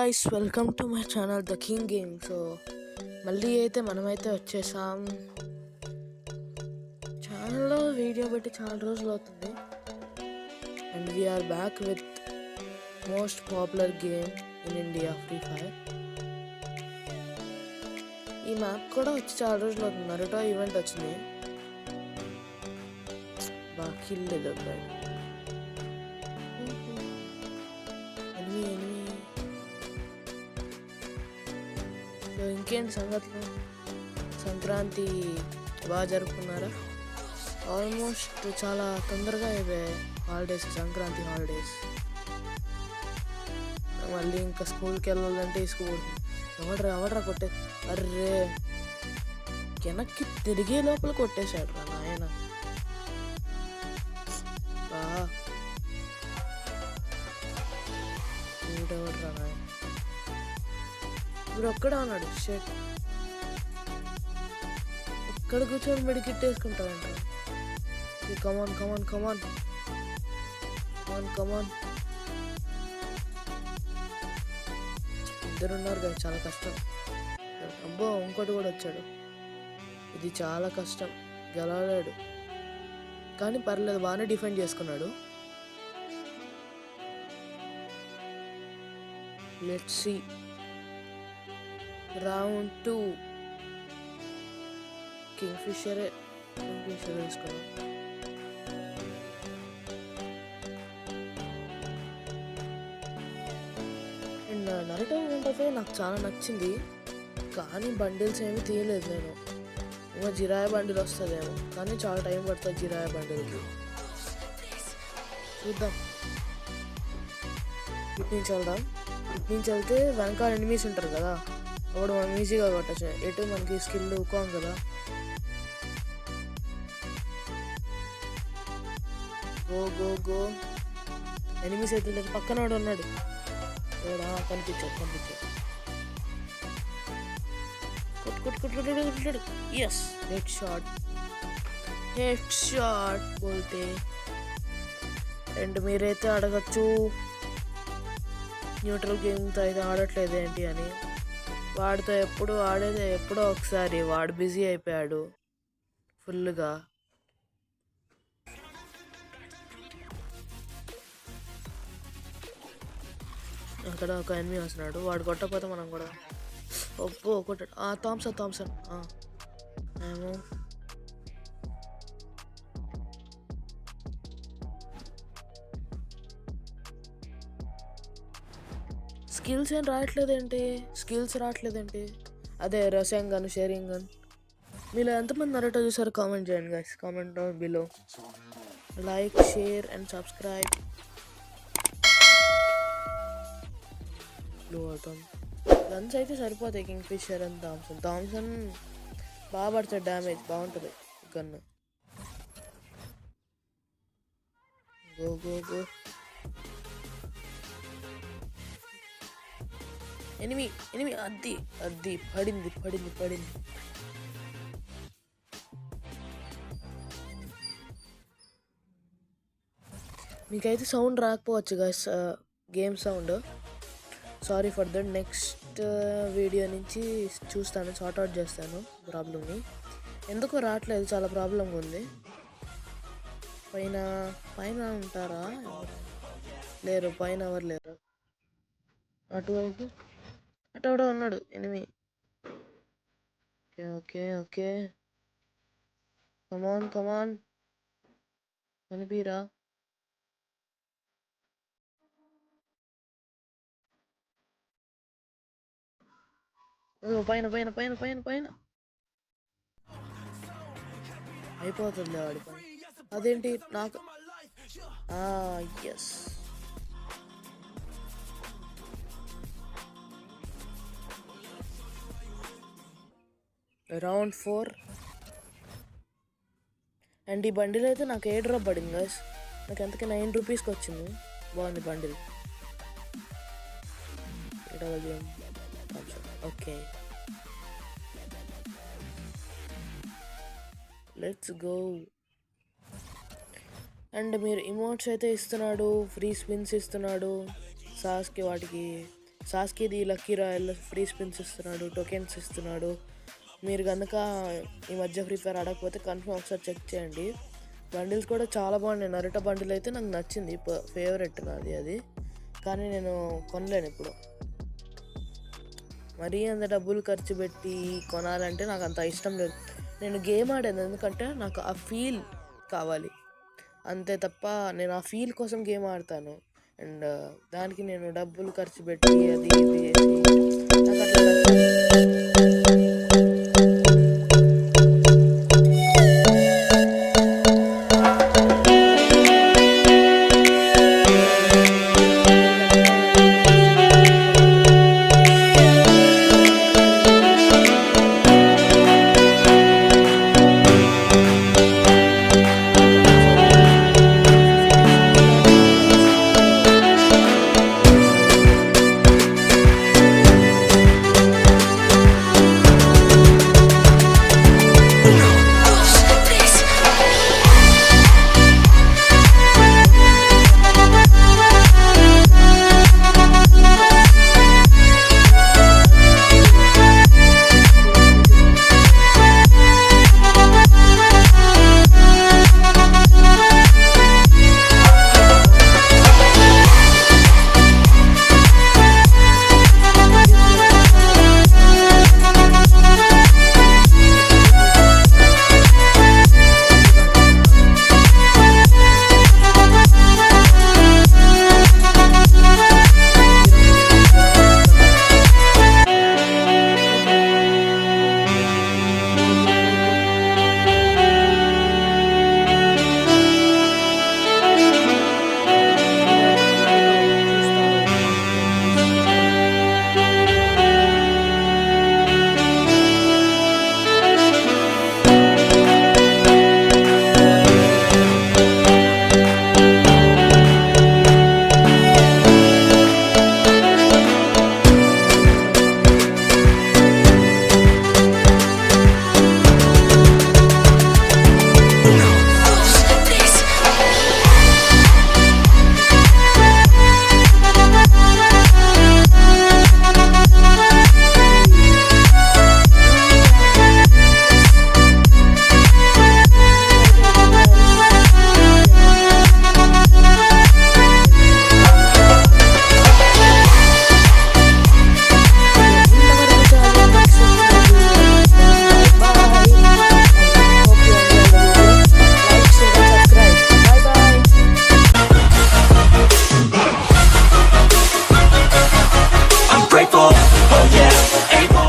guys, welcome to my channel The King Game. So మళ్ళీ అయితే మనమైతే వచ్చేసాం. ఛానల్లో వీడియో పెట్టి చాలా రోజులు అవుతుంది and we are back with most popular game in India, Free Fire. ఈ మ్యాప్ కూడా వచ్చి చాలా రోజులు అవుతుంది. నరుటో ఈవెంట్ వచ్చింది, బాగా కిల్ లేదు. సో ఇంకేంటి సంగతులు? సంక్రాంతి బాగా జరుపుకున్నారా? ఆల్మోస్ట్ చాలా తొందరగా అయిపోయాయి హాలిడేస్, సంక్రాంతి హాలిడేస్. మళ్ళీ ఇంకా స్కూల్కి వెళ్ళాలంటే స్కూల్ ఎవడరా కొట్టే, అర్రే వెనక్కి తిరిగే లోపల కొట్టేశాడు రా నాయన. వీడెవడరా నాయన, వీడు ఒక్కడే ఉన్నాడు. షేట్ ఎక్కడ కూర్చొని మెడికిట్ వేసుకుంటాడంట. కమాన్ కమాన్ కమాన్ కమాన్ కమాన్. ఇద్దరున్నారు కదా, చాలా కష్టం. అబ్బో ఇంకోటి కూడా వచ్చాడు. ఇది చాలా కష్టం, గెలవలేడు కానీ పర్లేదు, బాగానే డిఫెండ్ చేసుకున్నాడు. Let's see round 2. కింగ్ఫిషర్ వేసుకున్నాం. అండ్ నరుటో ఏంటంటే నాకు చాలా నచ్చింది, కానీ బండిల్స్ ఏమి తీయలేదు నేను. ఇంకా జిరాయ బండిల్ వస్తుందేమో, కానీ చాలా టైం పడుతుంది జిరాయ బండిల్కి. చూద్దాం. ఇటు నుంచి వెళ్దాం. ఇటు నుంచి వెళ్తే వెనకాల ఎనిమీస్ ఉంటారు కదా, అప్పుడు మనం ఈజీగా కొట్టచ్చు. ఎటు మనకి స్కిల్ ఉకాం కదా. Go go go. ఎనిమీస్ అయితే లేదు, పక్కన వాడు ఉన్నాడు. కనిపించాడు. కొట్టు. ఎస్, హెడ్ షాట్ బోల్తే. అండ్ మీరైతే అడగచ్చు, న్యూట్రల్ గేమ్తో అయితే ఆడట్లేదు ఏంటి అని. వాడితో ఎప్పుడు ఆడేది ఎప్పుడో ఒకసారి, వాడు బిజీ అయిపోయాడు ఫుల్గా. అక్కడ ఒక ఎనిమీ వస్తున్నాడు, వాడు కొట్టకపోతే మనం కూడా. ఒప్పో కొట్టాడు. థామ్సన్ ఏమో. స్కిల్స్ రావట్లేదేంటి? అదే రసింగ్ గన్, షేరింగ్ గన్. మీలో ఎంతమంది నరుటో చూసారు కామెంట్ చేయండి guys. Comment down below. Like, share and subscribe. Guns అయితే సరిపోతాయి. కింగ్ఫిషర్ అండ్ థామ్సన్ బాగా పడుతుంది, డ్యామేజ్ బాగుంటుంది gun. Go go go. Enemy అది పడింది. మీకైతే సౌండ్ రాకపోవచ్చు guys, game sound. Sorry for that. Next video నుంచి చూస్తాను, సార్ట్అవుట్ చేస్తాను ప్రాబ్లమ్ని. ఎందుకో రావట్లేదు, చాలా ప్రాబ్లంగా ఉంది. పైన ఉంటారా? లేరు, పైన ఎవరు లేరు. అటువైపు అటు ఉన్నాడు ఎనిమి. ఓకే. కమాన్ కనిపిరా. పైన అయిపోతుంది వాడి పని. అదేంటి నాకు? ఎస్. రౌండ్ 4. అండ్ ఈ బండిల్ అయితే నాకు 8 డ్రాప్ పడింది గైస్. నాకు ఎంతకీ 9 రూపీస్కి వచ్చింది. బాగుంది bundle. Okay, let's go. And మీరు ఇమోట్స్ అయితే ఇస్తున్నాడు, ఫ్రీ స్పిన్స్ ఇస్తున్నాడు సాస్కి, వాటికి సాస్కీది లక్కీ రాయల్ ఫ్రీ స్పిన్స్ ఇస్తున్నాడు, టోకెన్స్ ఇస్తున్నాడు. మీరు కనుక ఈ మధ్య ఫ్రీ ఫైర్ ఆడకపోతే కన్ఫర్మ్ ఒకసారి చెక్ చేయండి. బండిల్స్ కూడా చాలా బాగున్నాయి. నరుటో బండిల్ అయితే నాకు నచ్చింది, ఫేవరెట్ నాది అది. కానీ నేను కొనలేను ఇప్పుడు. మరీ అంత డబ్బులు ఖర్చు పెట్టి కొనాలంటే నాకు అంత ఇష్టం లేదు. నేను గేమ్ ఆడాను ఎందుకంటే నాకు ఆ ఫీల్ కావాలి అంతే తప్ప, నేను ఆ ఫీల్ కోసం గేమ్ ఆడతాను. అండ్ దానికి నేను డబ్బులు ఖర్చు పెట్టి అది ఇది చేసి నాకు అట్లా నచ్చదు.